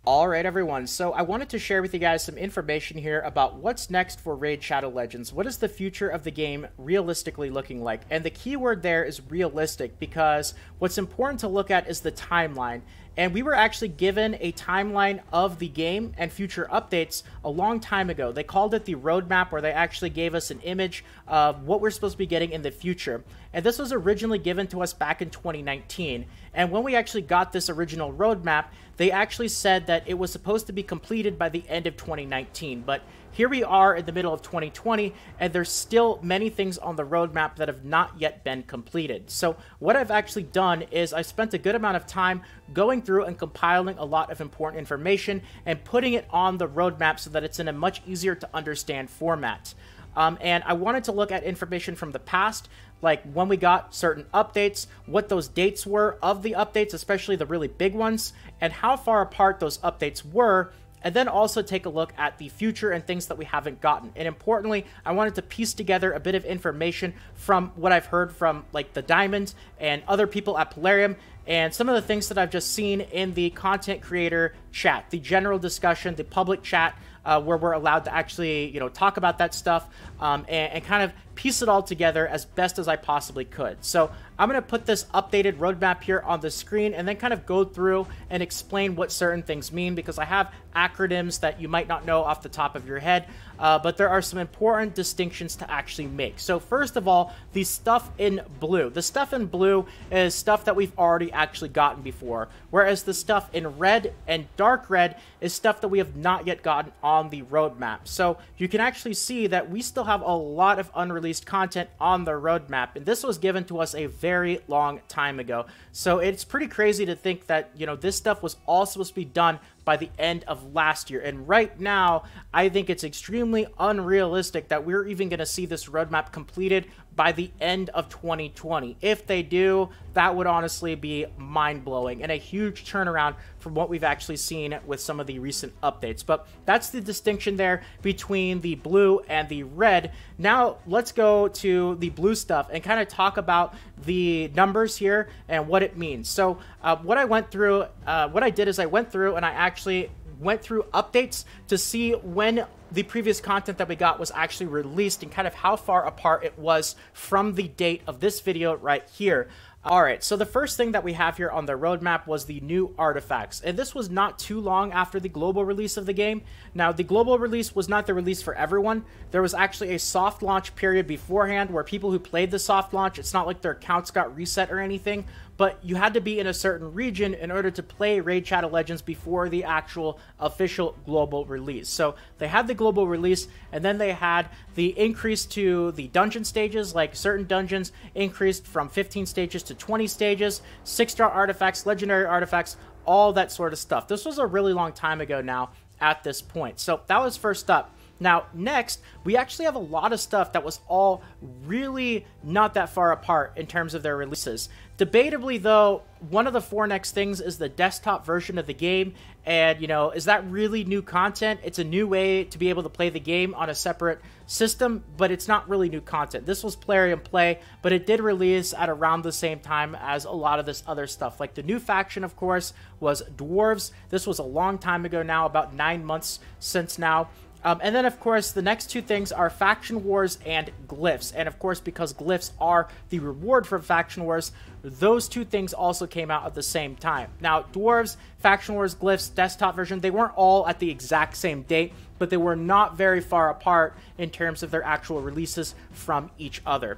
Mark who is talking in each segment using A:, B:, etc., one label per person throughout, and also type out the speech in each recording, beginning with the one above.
A: Alright everyone, so I wanted to share with you guys some information here about what's next for Raid Shadow Legends. What is the future of the game realistically looking like? And the key word there is realistic, because what's important to look at is the timeline. And we were actually given a timeline of the game and future updates a long time ago. They called it the roadmap, where they actually gave us an image of what we're supposed to be getting in the future. And this was originally given to us back in 2019. And when we actually got this original roadmap, they actually said that it was supposed to be completed by the end of 2019. But here we are in the middle of 2020, and there's still many things on the roadmap that have not yet been completed. So what I've actually done is I spent a good amount of time going through and compiling a lot of important information and putting it on the roadmap so that it's in a much easier to understand format. And I wanted to look at information from the past, like when we got certain updates, what those dates were of the updates, especially the really big ones, and how far apart those updates were, and then also take a look at the future and things that we haven't gotten. And importantly, I wanted to piece together a bit of information from what I've heard from like the Diamond and other people at Polarium, and some of the things that I've just seen in the content creator chat, the general discussion, the public chat, where we're allowed to actually, talk about that stuff, and kind of piece it all together as best as I possibly could. So I'm going to put this updated roadmap here on the screen and then kind of go through and explain what certain things mean, because I have acronyms that you might not know off the top of your head, but there are some important distinctions to actually make. So first of all, the stuff in blue. The stuff in blue is stuff that we've already actually gotten before, whereas the stuff in red and dark red is stuff that we have not yet gotten on the roadmap. So you can actually see that we still have a lot of unreleased content on the roadmap, and this was given to us a very long time ago. So it's pretty crazy to think that, this stuff was all supposed to be done by the end of last year. And right now, I think it's extremely unrealistic that we're even going to see this roadmap completed by the end of 2020. If they do, that would honestly be mind-blowing and a huge turnaround from what we've actually seen with some of the recent updates. But that's the distinction there between the blue and the red. Now let's go to the blue stuff and kind of talk about the numbers here and what it means. So what I did is I went through and I actually went through updates to see when the previous content that we got was actually released and kind of how far apart it was from the date of this video right here. Alright, so the first thing that we have here on the roadmap was the new artifacts, and this was not too long after the global release of the game. Now, the global release was not the release for everyone. There was actually a soft launch period beforehand where people who played the soft launch, it's not like their accounts got reset or anything, but you had to be in a certain region in order to play Raid Shadow Legends before the actual official global release. So they had the global release, and then they had the increase to the dungeon stages, like certain dungeons increased from 15 stages to 20 stages, 6-star artifacts, legendary artifacts, all that sort of stuff. This was a really long time ago now at this point. So that was first up. Now, next, we actually have a lot of stuff that was all really not that far apart in terms of their releases. Debatably, though, one of the 4 next things is the desktop version of the game, and, is that really new content? It's a new way to be able to play the game on a separate system, but it's not really new content. This was Polarium Play, but it did release at around the same time as a lot of this other stuff. Like the new faction, of course, was Dwarves. This was a long time ago now, about 9 months since now. And then, of course, the next 2 things are Faction Wars and Glyphs. And, of course, because Glyphs are the reward from Faction Wars, those 2 things also came out at the same time. Now, Dwarves, Faction Wars, Glyphs, desktop version, they weren't all at the exact same date, but they were not very far apart in terms of their actual releases from each other.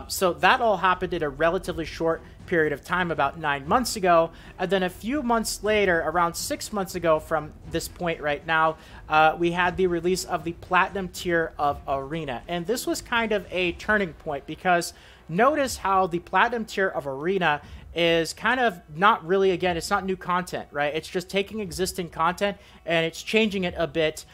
A: So that all happened in a relatively short period of time, about 9 months ago, and then a few months later, around 6 months ago from this point right now, we had the release of the Platinum tier of Arena, and this was kind of a turning point, because notice how the Platinum tier of Arena is kind of not really, again, it's not new content, right? It's just taking existing content and it's changing it a bit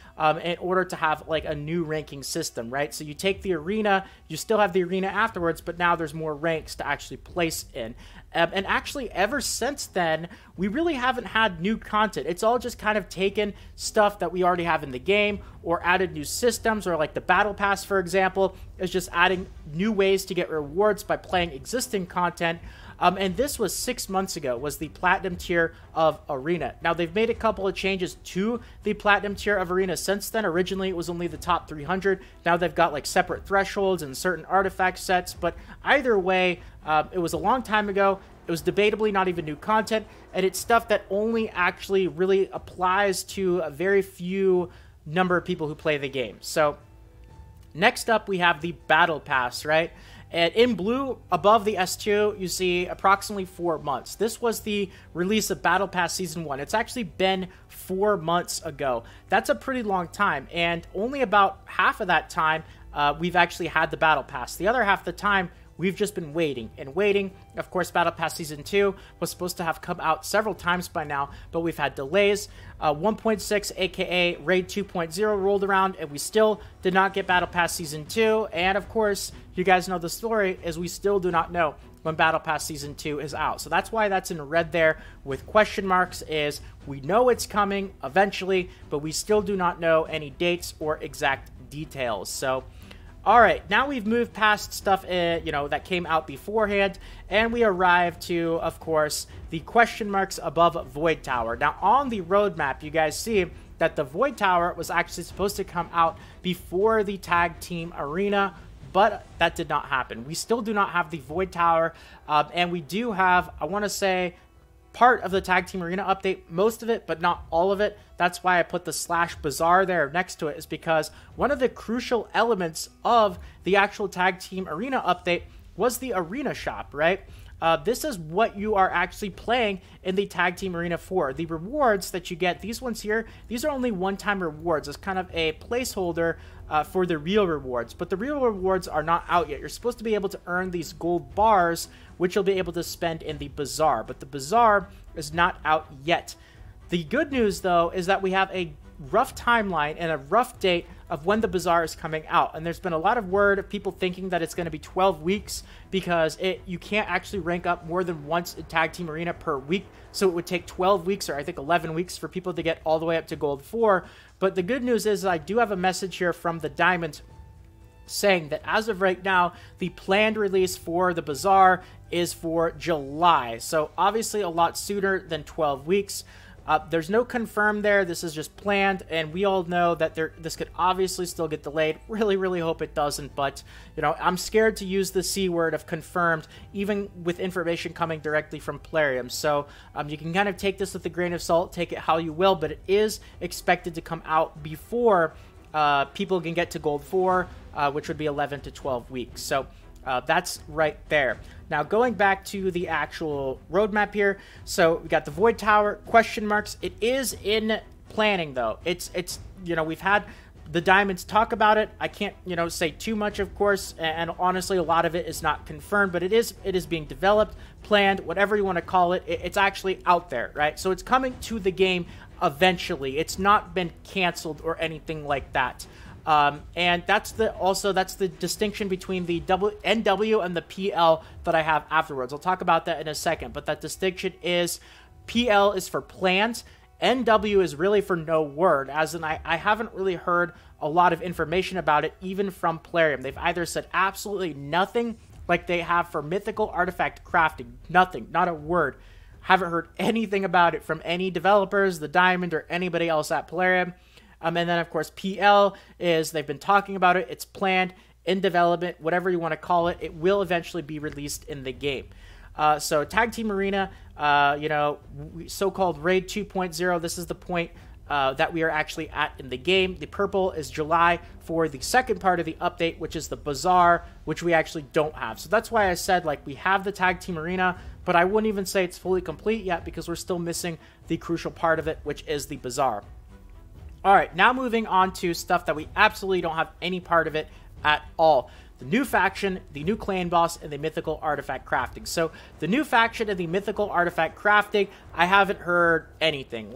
A: in order to have like a new ranking system, right? So you take the arena, you still have the arena afterwards, but now there's more ranks to actually place in. And actually, ever since then, we really haven't had new content. It's all just kind of taken stuff that we already have in the game or added new systems, or like the Battle Pass, for example, is just adding new ways to get rewards by playing existing content. And this was 6 months ago, was the Platinum tier of Arena. Now, they've made a couple of changes to the Platinum tier of Arena since then. Originally, it was only the top 300. Now they've got like separate thresholds and certain artifact sets. But either way, it was a long time ago. It was debatably not even new content, and it's stuff that only actually really applies to a very few number of people who play the game. So next up, we have the Battle Pass, right? And in blue, above the S2, you see approximately 4 months. This was the release of Battle Pass Season 1. It's actually been 4 months ago. That's a pretty long time, and only about half of that time, we've actually had the Battle Pass. The other half of the time, we've just been waiting and waiting. Of course, Battle Pass Season 2 was supposed to have come out several times by now, but we've had delays. 1.6, aka Raid 2.0, rolled around, and we still did not get Battle Pass Season 2. And of course, you guys know the story, is we still do not know when Battle Pass Season 2 is out. So that's why that's in red there with question marks, is we know it's coming eventually, but we still do not know any dates or exact details. So all right, now we've moved past stuff, that came out beforehand, and we arrive to, of course, the question marks above Void Tower. Now, on the roadmap, you guys see that the Void Tower was actually supposed to come out before the Tag Team Arena, but that did not happen. We still do not have the Void Tower, and we do have, I want to say, part of the Tag Team Arena update, most of it, but not all of it. That's why I put the /bazaar there next to it, is because one of the crucial elements of the actual Tag Team Arena update was the Arena Shop, right? This is what you are actually playing in the Tag Team Arena for. The rewards that you get, these ones here, these are only one-time rewards. It's kind of a placeholder for the real rewards, but the real rewards are not out yet. You're supposed to be able to earn these gold bars, which you'll be able to spend in the Bazaar, but the Bazaar is not out yet. The good news, though, is that we have a rough timeline and a rough date of when the Bazaar is coming out, and there's been a lot of word of people thinking that it's going to be 12 weeks because you can't actually rank up more than once in Tag Team Arena per week, so it would take 12 weeks or I think 11 weeks for people to get all the way up to Gold 4. But the good news is I do have a message here from the Diamond saying that as of right now, the planned release for the Bazaar is for July, so obviously a lot sooner than 12 weeks. There's no confirmed there. This is just planned, and we all know that this could obviously still get delayed. Really hope it doesn't, but, I'm scared to use the C word of confirmed, even with information coming directly from Plarium. So you can kind of take this with a grain of salt, take it how you will, but it is expected to come out before people can get to Gold 4, which would be 11 to 12 weeks. So that's right there. Now, going back to the actual roadmap here, so we got the Void Tower, question marks. It is in planning, though. It's we've had the Diamonds talk about it. I can't, say too much, of course, and honestly, a lot of it is not confirmed, but it is being developed, planned, whatever you want to call it. It's actually out there, right? So it's coming to the game eventually. It's not been canceled or anything like that. And that's the distinction between the NW and the PL that I have afterwards. I'll talk about that in a second, but that distinction is PL is for plans, NW is really for no word, as in I haven't really heard a lot of information about it, even from Plarium. They've either said absolutely nothing, like they have for Mythical Artifact Crafting, nothing, not a word. Haven't heard anything about it from any developers, the Diamond, or anybody else at Plarium. And then, of course, PL is they've been talking about it. It's planned, in development, whatever you want to call it. It will eventually be released in the game. So Tag Team Arena, so-called Raid 2.0, this is the point that we are actually at in the game. The purple is July for the second part of the update, which is the Bazaar, which we actually don't have. So that's why I said, we have the Tag Team Arena, but I wouldn't even say it's fully complete yet because we're still missing the crucial part of it, which is the Bazaar. All right, now moving on to stuff that we absolutely don't have any part of it at all. The new faction, the new clan boss, and the mythical artifact crafting. So the new faction and the mythical artifact crafting, I haven't heard anything.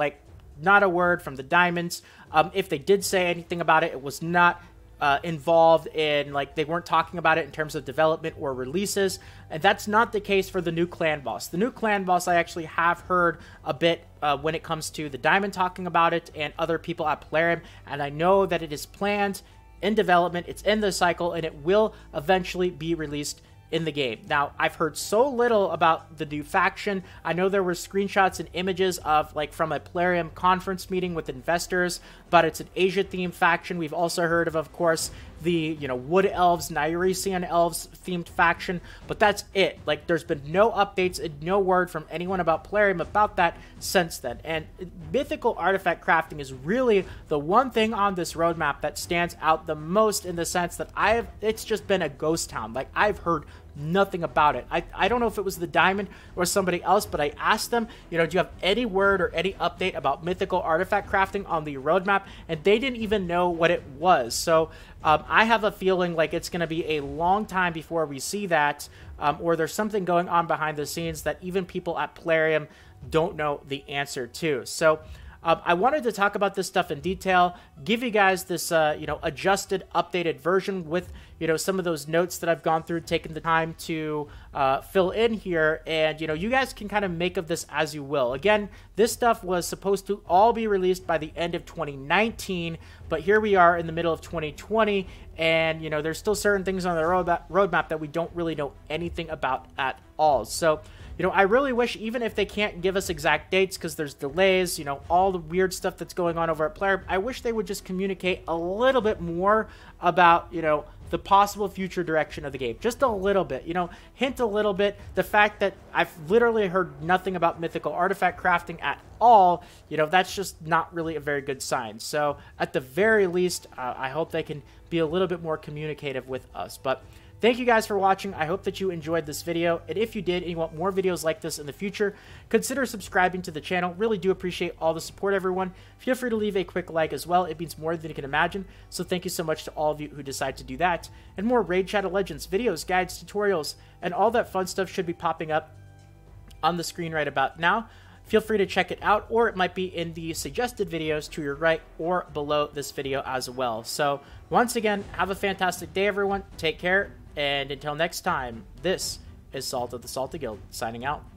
A: Not a word from the Diamonds. If they did say anything about it, it was not involved in, they weren't talking about it in terms of development or releases. And that's not the case for the new clan boss. The new clan boss, I actually have heard a bit when it comes to the Diamond talking about it and other people at Plarium. And I know that it is planned, in development, it's in the cycle, and it will eventually be released in the game. Now, I've heard so little about the new faction. I know there were screenshots and images of, like, from a Plarium conference meeting with investors, but it's an Asia-themed faction. We've also heard of course, the, you know, Wood Elves, Nyresian Elves themed faction, but that's it. Like, there's been no updates and no word from anyone about Plarium about that since then. And mythical artifact crafting is really the one thing on this roadmap that stands out the most, in the sense that it's just been a ghost town. Like, I've heard nothing about it. I don't know if it was the Diamond or somebody else, but I asked them, you know, do you have any word or any update about mythical artifact crafting on the roadmap? And they didn't even know what it was. So I have a feeling like it's going to be a long time before we see that, or there's something going on behind the scenes that even people at Plarium don't know the answer to. So I wanted to talk about this stuff in detail, give you guys this, you know, adjusted, updated version with, you know, some of those notes that I've gone through, taking the time to fill in here, and, you know, you guys can kind of make of this as you will. Again, this stuff was supposed to all be released by the end of 2019, but here we are in the middle of 2020, and, you know, there's still certain things on the roadmap that we don't really know anything about at all. So, you know, I really wish, even if they can't give us exact dates because there's delays, you know, all the weird stuff that's going on over at Plarium, I wish they would just communicate a little bit more about, you know, the possible future direction of the game. Just a little bit, you know, hint a little bit. The fact that I've literally heard nothing about mythical artifact crafting at all, you know, that's just not really a very good sign. So at the very least, I hope they can be a little bit more communicative with us. But thank you guys for watching. I hope that you enjoyed this video, and if you did and you want more videos like this in the future, consider subscribing to the channel. Really do appreciate all the support, everyone. Feel free to leave a quick like as well. It means more than you can imagine, so thank you so much to all of you who decide to do that. And more Raid Shadow Legends videos, guides, tutorials, and all that fun stuff should be popping up on the screen right about now. Feel free to check it out, or it might be in the suggested videos to your right or below this video as well. So once again, have a fantastic day, everyone. Take care. And until next time, this is Salt of the Salty Guild, signing out.